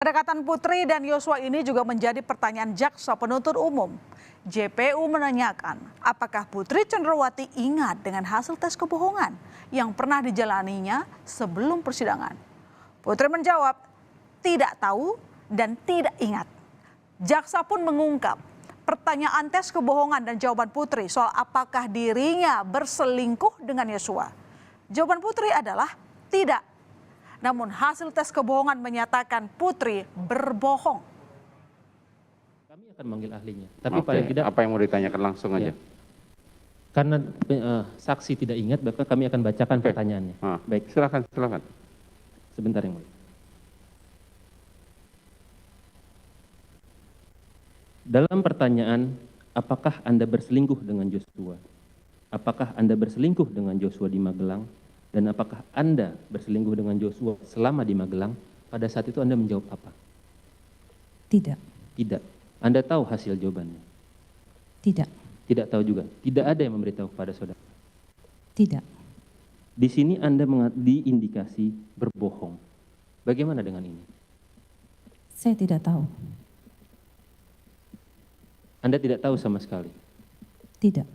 Kedekatan Putri dan Yosua ini juga menjadi pertanyaan jaksa penuntut umum. JPU menanyakan apakah Putri Cenderawati ingat dengan hasil tes kebohongan yang pernah dijalaninya sebelum persidangan. Putri menjawab tidak tahu dan tidak ingat. Jaksa pun mengungkap pertanyaan tes kebohongan dan jawaban Putri soal apakah dirinya berselingkuh dengan Yosua. Jawaban Putri adalah tidak. Namun hasil tes kebohongan menyatakan Putri berbohong. Kami akan manggil ahlinya. Tapi paling tidak, apa yang mau ditanyakan langsung aja. Karena saksi tidak ingat, maka kami akan bacakan pertanyaannya. Baik, silakan. Sebentar yang mulia. Dalam pertanyaan, apakah Anda berselingkuh dengan Joshua? Apakah Anda berselingkuh dengan Joshua di Magelang? Dan apakah Anda berselingkuh dengan Joshua selama di Magelang? Pada saat itu Anda menjawab apa? Tidak. Tidak. Anda tahu hasil jawabannya? Tidak. Tidak tahu juga. Tidak ada yang memberitahu kepada saudara? Tidak. Di sini Anda diindikasi berbohong. Bagaimana dengan ini? Saya tidak tahu. Anda tidak tahu sama sekali? Tidak.